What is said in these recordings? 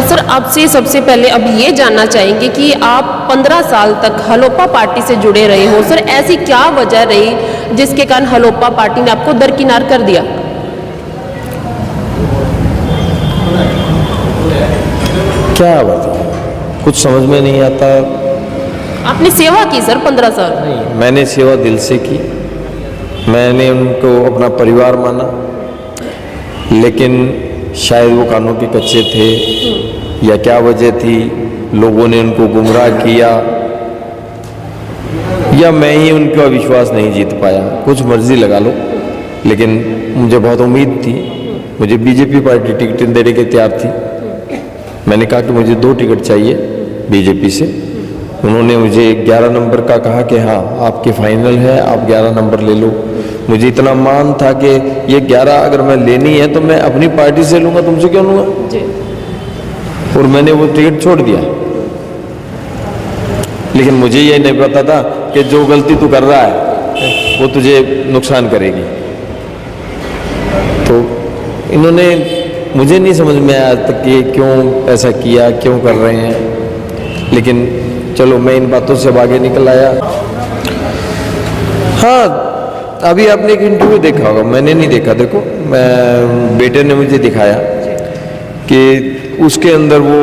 Sir आपसे सबसे पहले अब ये जानना चाहेंगे कि आप 15 साल तक हलोपा पार्टी से जुड़े रहे हो। सर ऐसी क्या वजह रही जिसके कारण हलोपा पार्टी ने आपको दरकिनार कर दिया? क्या बताऊं, कुछ समझ में नहीं आता। आपने सेवा की सर 15 साल? नहीं, मैंने सेवा दिल से की, मैंने उनको अपना परिवार माना, लेकिन शायद वो कानों के कच्चे थे या क्या वजह थी, लोगों ने उनको गुमराह किया या मैं ही उनका विश्वास नहीं जीत पाया। कुछ मर्जी लगा लो, लेकिन मुझे बहुत उम्मीद थी। मुझे बीजेपी पार्टी टिकट देने के तैयार थी। मैंने कहा कि मुझे 2 टिकट चाहिए बीजेपी से। उन्होंने मुझे 11 नंबर का कहा कि हाँ आपके फाइनल है, आप 11 नंबर ले लो। मुझे इतना मान था कि ये 11 अगर मैं लेनी है तो मैं अपनी पार्टी से लूँगा, तुमसे क्यों लूँगा जी। और मैंने वो टिकट छोड़ दिया। लेकिन मुझे ये नहीं पता था कि जो गलती तू कर रहा है वो तुझे नुकसान करेगी। तो इन्होंने, मुझे नहीं समझ में आया आज तक कि क्यों ऐसा किया, क्यों कर रहे हैं। लेकिन चलो मैं इन बातों से आगे निकल आया। हाँ, अभी आपने एक इंटरव्यू देखा होगा, मैंने नहीं देखा। देखो, मैं बेटे ने मुझे दिखाया कि उसके अंदर वो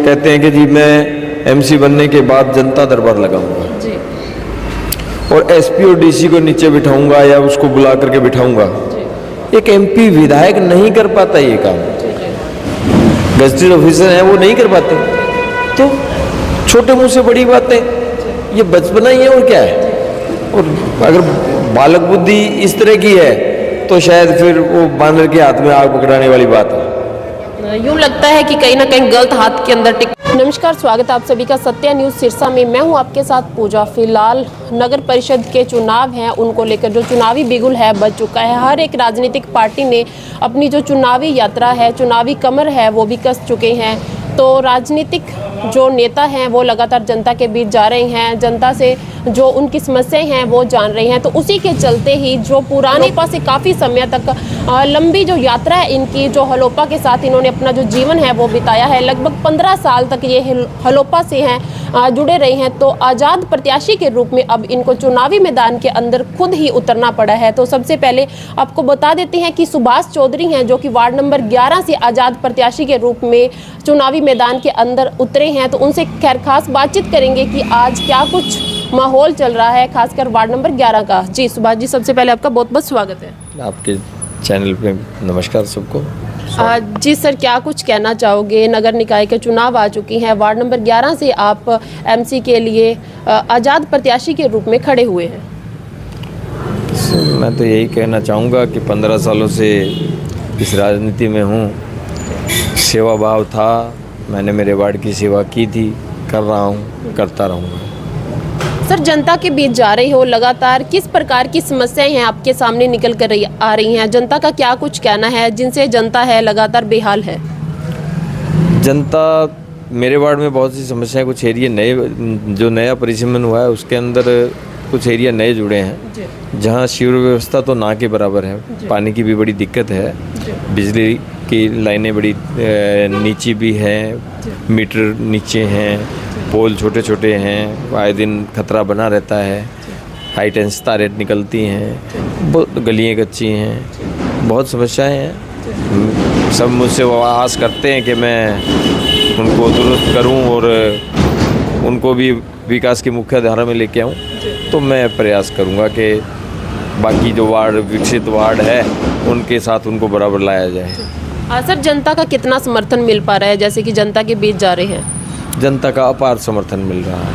कहते हैं कि जी मैं एमसी बनने के बाद जनता दरबार लगाऊंगा और एसपी और डीसी को नीचे बिठाऊंगा या उसको बुला करके बिठाऊंगा। एक एमपी विधायक नहीं कर पाता ये काम, गजटेड ऑफिसर है वो नहीं कर पाते। तो छोटे मुंह से बड़ी बातें, ये बचपना ही है और क्या है। और अगर बालक बुद्धि इस तरह की है तो शायद फिर वो बानर के हाथ में आग पकड़ाने वाली बात है। यूँ लगता है कि कहीं ना कहीं गलत हाथ के अंदर टिक। नमस्कार, स्वागत है आप सभी का सत्या न्यूज़ सिरसा में। मैं हूं आपके साथ पूजा। फिलहाल नगर परिषद के चुनाव हैं, उनको लेकर जो चुनावी बिगुल है बज चुका है। हर एक राजनीतिक पार्टी ने अपनी जो चुनावी यात्रा है, चुनावी कमर है, वो भी कस चुके हैं। तो राजनीतिक जो नेता हैं वो लगातार जनता के बीच जा रहे हैं, जनता से जो उनकी समस्याएं हैं वो जान रहे हैं। तो उसी के चलते ही जो पुराने पास से काफ़ी समय तक लंबी जो यात्रा है इनकी, जो हलोपा के साथ इन्होंने अपना जो जीवन है वो बिताया है, लगभग 15 साल तक ये हलोपा से हैं जुड़े रहे हैं। तो आज़ाद प्रत्याशी के रूप में अब इनको चुनावी मैदान के अंदर खुद ही उतरना पड़ा है। तो सबसे पहले आपको बता देते हैं कि सुभाष चौधरी हैं, जो कि वार्ड नंबर 11 से आज़ाद प्रत्याशी के रूप में चुनावी मैदान के अंदर उतरे हैं। तो उनसे खैर खास बातचीत करेंगे कि आज क्या कुछ माहौल चल रहा है, खासकर वार्ड नंबर 11 का। जी सुभाष जी, सबसे पहले आपका बहुत बहुत स्वागत है आपके चैनल पे। नमस्कार सबको। जी सर, क्या कुछ कहना चाहोगे? नगर निकाय के चुनाव आ चुकी हैं, वार्ड नंबर 11 से आप एमसी के लिए आज़ाद प्रत्याशी के रूप में खड़े हुए हैं। मैं तो यही कहना चाहूँगा कि 15 सालों से इस राजनीति में हूँ। सेवा भाव था, मैंने मेरे वार्ड की सेवा की थी, कर रहा हूँ, करता रहूँगा। सर, जनता के बीच जा रही हो लगातार, किस प्रकार की समस्याएं हैं आपके सामने निकल कर आ रही हैं? जनता का क्या कुछ कहना है जिनसे जनता है लगातार बेहाल है? जनता, मेरे वार्ड में बहुत सी समस्याएं, कुछ एरिया नए, जो नया परिसीमन हुआ है उसके अंदर कुछ एरिया नए जुड़े हैं जहां सीवर व्यवस्था तो ना के बराबर है। पानी की भी बड़ी दिक्कत है, बिजली की लाइनें बड़ी नीची भी हैं, मीटर नीचे हैं, पोल छोटे छोटे हैं, आए दिन खतरा बना रहता है, हाई टेंस तारें निकलती हैं, बहुत गलियाँ कच्ची हैं, बहुत समस्याएं हैं। सब मुझसे आस करते हैं कि मैं उनको दुरुस्त करूं और उनको भी विकास की मुख्य धारा में लेके आऊं। तो मैं प्रयास करूंगा कि बाकी जो वार्ड, विकसित वार्ड है, उनके साथ उनको बराबर लाया जाए। सर, जनता का कितना समर्थन मिल पा रहा है, जैसे कि जनता के बीच जा रहे हैं? जनता का अपार समर्थन मिल रहा है।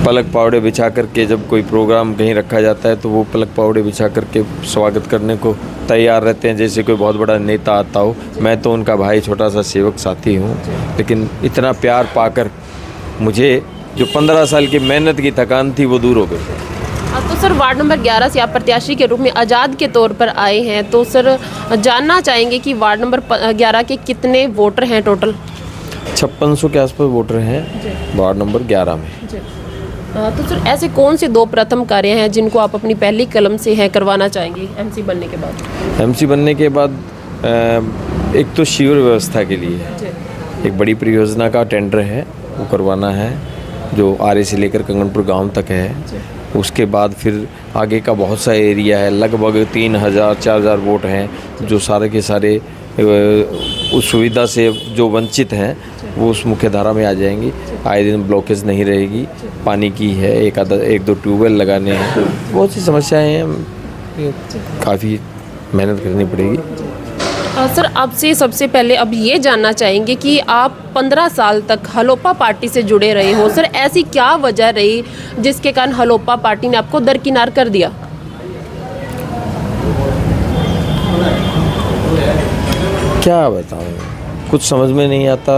पलक पावड़े बिछा करके जब कोई प्रोग्राम कहीं रखा जाता है तो वो पलक पावड़े बिछा करके स्वागत करने को तैयार रहते हैं, जैसे कोई बहुत बड़ा नेता आता हो। मैं तो उनका भाई, छोटा सा सेवक साथी हूँ, लेकिन इतना प्यार पाकर मुझे जो 15 साल की मेहनत की थकान थी वो दूर हो गई। तो सर, वार्ड नंबर 11 से आप प्रत्याशी के रूप में आज़ाद के तौर पर आए हैं। तो सर, जानना चाहेंगे कि वार्ड नंबर 11 के कितने वोटर हैं टोटल? 5600 के आसपास वोटर हैं वार्ड नंबर 11 में। तो सर, ऐसे कौन से 2 प्रथम कार्य हैं जिनको आप अपनी पहली कलम से है करवाना चाहेंगे एमसी बनने के बाद? एमसी बनने के बाद एक तो शिविर व्यवस्था के लिए एक बड़ी परियोजना का टेंडर है, वो करवाना है, जो आरे से लेकर कंगनपुर गांव तक है। उसके बाद फिर आगे का बहुत सा एरिया है, लगभग 3000-4000 वोट हैं, जो सारे के सारे उस सुविधा से जो वंचित हैं वो उस मुख्य धारा में आ जाएंगी। आए दिन ब्लॉकेज नहीं रहेगी, पानी की है, एक दो ट्यूबवेल लगाने हैं, बहुत सी समस्याएं हैं, काफ़ी मेहनत करनी पड़ेगी। सर, आपसे सबसे पहले अब ये जानना चाहेंगे कि आप 15 साल तक हलोपा पार्टी से जुड़े रहे हो। सर, ऐसी क्या वजह रही जिसके कारण हलोपा पार्टी ने आपको दरकिनार कर दिया? क्या बताऊँ, कुछ समझ में नहीं आता।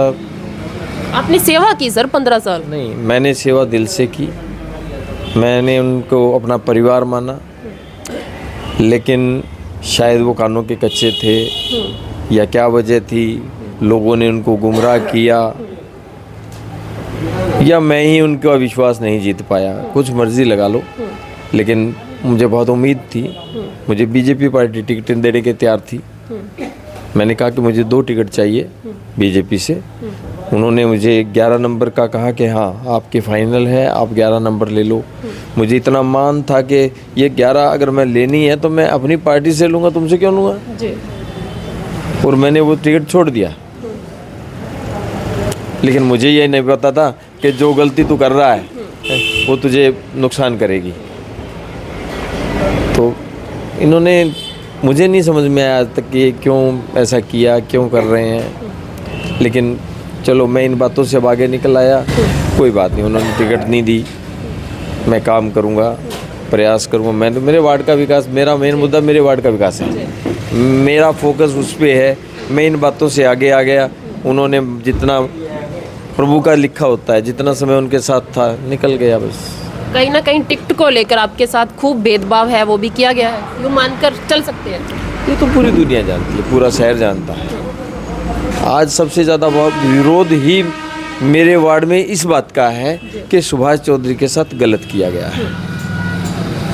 आपने सेवा की सर 15 साल? नहीं, मैंने सेवा दिल से की, मैंने उनको अपना परिवार माना, लेकिन शायद वो कानों के कच्चे थे या क्या वजह थी, लोगों ने उनको गुमराह किया या मैं ही उनका विश्वास नहीं जीत पाया, कुछ मर्जी लगा लो। लेकिन मुझे बहुत उम्मीद थी, मुझे बीजेपी पार्टी टिकट देने के तैयार थी। मैंने कहा कि मुझे 2 टिकट चाहिए बीजेपी से। उन्होंने मुझे 11 नंबर का कहा कि हाँ आपके फाइनल है, आप 11 नंबर ले लो। मुझे इतना मान था कि ये 11 अगर मैं लेनी है तो मैं अपनी पार्टी से लूँगा, तुमसे क्यों लूँगा जी। और मैंने वो टिकट छोड़ दिया। लेकिन मुझे ये नहीं पता था कि जो गलती तू कर रहा है वो तुझे नुकसान करेगी। तो इन्होंने, मुझे नहीं समझ में आया आज तक कि क्यों ऐसा किया, क्यों कर रहे हैं। लेकिन चलो, मैं इन बातों से अब आगे निकल आया, कोई बात नहीं। उन्होंने टिकट नहीं दी, मैं काम करूंगा, प्रयास करूंगा। मैं मेरे वार्ड का विकास, मेरा मेन मुद्दा मेरे वार्ड का विकास है, मेरा फोकस उस पे है। मैं इन बातों से आगे आ गया। उन्होंने जितना प्रभु का लिखा होता है, जितना समय उनके साथ था, निकल गया बस। कहीं ना कहीं टिकट को लेकर आपके साथ खूब भेदभाव है, वो भी किया गया है, यूँ मानकर चल सकते हैं? ये तो पूरी दुनिया जानती है, पूरा शहर जानता है। आज सबसे ज़्यादा विरोध ही मेरे वार्ड में इस बात का है कि सुभाष चौधरी के साथ गलत किया गया है,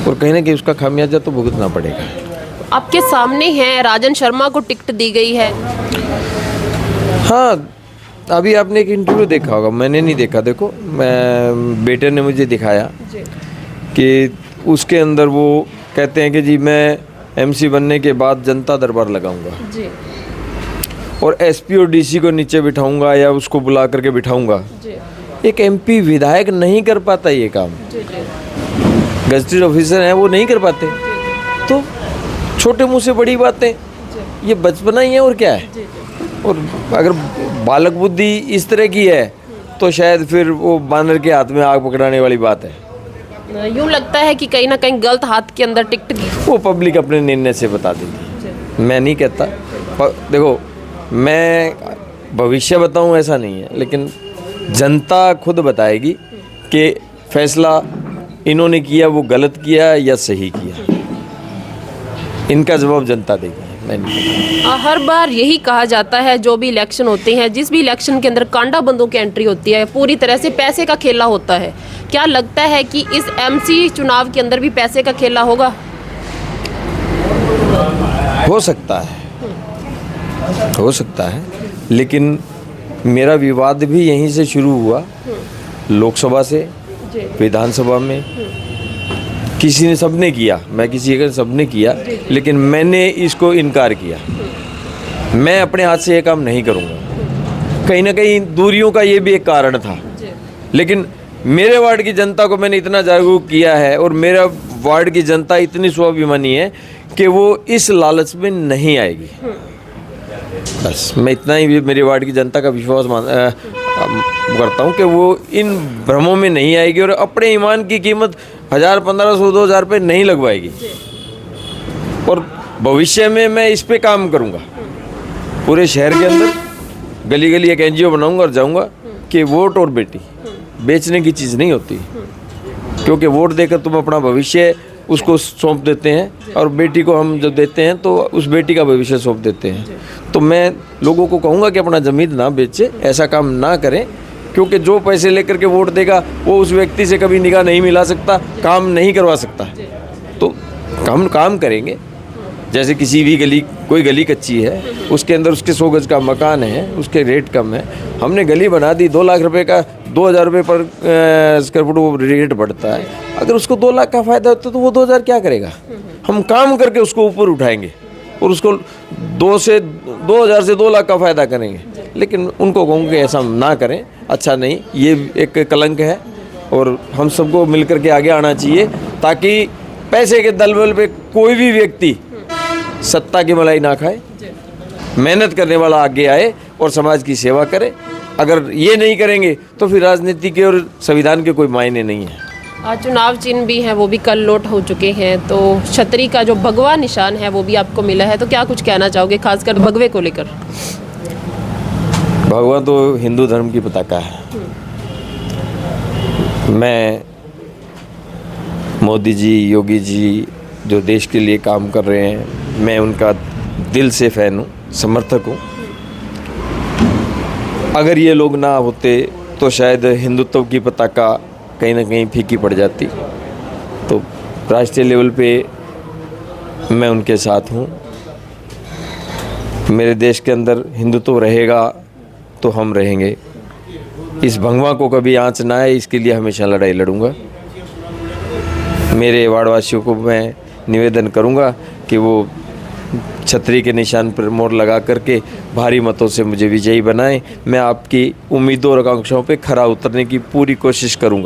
और कहीं ना कहीं उसका खामियाजा तो भुगतना पड़ेगा। आपके सामने है, राजन शर्मा को टिकट दी गई है। हाँ, अभी आपने एक इंटरव्यू देखा होगा, मैंने नहीं देखा। देखो, मैं बेटे ने मुझे दिखाया कि उसके अंदर वो कहते हैं कि जी मैं एमसी बनने के बाद जनता दरबार लगाऊंगा और एसपी और डीसी को नीचे बिठाऊंगा या उसको बुला करके बिठाऊंगा। एक एमपी विधायक नहीं कर पाता ये काम, गजटेड ऑफिसर हैं वो नहीं कर पाते। तो छोटे मुंह से बड़ी बातें, ये बचपना ही है और क्या है। और अगर बालक बुद्धि इस तरह की है तो शायद फिर वो बानर के हाथ में आग पकड़ाने वाली बात है। यूँ लगता है कि कहीं ना कहीं गलत हाथ के अंदर टिकट वो पब्लिक अपने निर्णय से बता देगी, मैं नहीं कहता। देखो, मैं भविष्य बताऊं ऐसा नहीं है, लेकिन जनता खुद बताएगी कि फैसला इन्होंने किया वो गलत किया या सही किया। इनका जवाब जनता देगी, मैं नहीं। हर बार यही कहा जाता है, जो भी इलेक्शन होते हैं, जिस भी इलेक्शन के अंदर कांडा बंदों की एंट्री होती है, पूरी तरह से पैसे का खेला होता है। क्या लगता है कि इस एमसी चुनाव के अंदर भी पैसे का खेला होगा? हो सकता है, हो सकता है, लेकिन मेरा विवाद भी यहीं से शुरू हुआ, लोकसभा से, विधानसभा में। किसी ने, सबने किया, मैं किसी का सबने किया, लेकिन मैंने इसको इनकार किया। मैं अपने हाथ से ये काम नहीं करूँगा। कहीं ना कहीं दूरियों का ये भी एक कारण था, लेकिन मेरे वार्ड की जनता को मैंने इतना जागरूक किया है और मेरा वार्ड की जनता इतनी स्वाभिमानी है कि वो इस लालच में नहीं आएगी। बस मैं इतना ही मेरे वार्ड की जनता का विश्वास करता हूँ कि वो इन भ्रमों में नहीं आएगी और अपने ईमान की कीमत 1000, 1500, 2000 रुपये नहीं लगवाएगी। और भविष्य में मैं इस पे काम करूँगा। पूरे शहर के अंदर गली गली एक NGO बनाऊँगा और जाऊँगा कि वोट और बेटी बेचने की चीज़ नहीं होती, क्योंकि वोट देकर तुम अपना भविष्य उसको सौंप देते हैं और बेटी को हम जब देते हैं तो उस बेटी का भविष्य सौंप देते हैं। तो मैं लोगों को कहूँगा कि अपना ज़मीन ना बेचे, ऐसा काम ना करें, क्योंकि जो पैसे लेकर के वोट देगा वो उस व्यक्ति से कभी निगाह नहीं मिला सकता, काम नहीं करवा सकता। तो हम काम करेंगे, जैसे किसी भी गली, कोई गली कच्ची है, उसके अंदर उसके 100 गज का मकान है, उसके रेट कम है, हमने गली बना दी 2 लाख रुपए का, 2,000 रुपये पर स्क्वायर फुट वो रेट बढ़ता है। अगर उसको 2 लाख का फ़ायदा होता तो वो 2,000 क्या करेगा? हम काम करके उसको ऊपर उठाएंगे और उसको 2,000 से 2 लाख का फ़ायदा करेंगे। लेकिन उनको कहूँगा ऐसा ना करें, अच्छा नहीं, ये एक कलंक है और हम सबको मिलकर के आगे आना चाहिए, ताकि पैसे के दलबल पे कोई भी व्यक्ति सत्ता की मलाई ना खाए, मेहनत करने वाला आगे आए और समाज की सेवा करे। अगर ये नहीं करेंगे तो फिर राजनीति के और संविधान के कोई मायने नहीं है। चुनाव चिन्ह भी हैं, वो भी कल लौट हो चुके हैं, तो छतरी का जो भगवा निशान है वो भी आपको मिला है, तो क्या कुछ कहना चाहोगे खासकर भगवे को लेकर? भगवा तो हिंदू धर्म की पताका है। मैं मोदी जी, योगी जी जो देश के लिए काम कर रहे हैं, मैं उनका दिल से फ़ैन हूँ, समर्थक हूँ। अगर ये लोग ना होते तो शायद हिंदुत्व की पताका कहीं ना कहीं फीकी पड़ जाती। तो राष्ट्रीय लेवल पे मैं उनके साथ हूँ। मेरे देश के अंदर हिंदुत्व रहेगा तो हम रहेंगे। इस भगवा को कभी आँच ना आए, इसके लिए हमेशा लड़ाई लड़ूंगा। मेरे वार्डवासियों को मैं निवेदन करूंगा कि वो छतरी के निशान पर मोहर लगा करके भारी मतों से मुझे विजयी बनाएं। मैं आपकी उम्मीदों और आकांक्षाओं पे खरा उतरने की पूरी कोशिश करूंगा।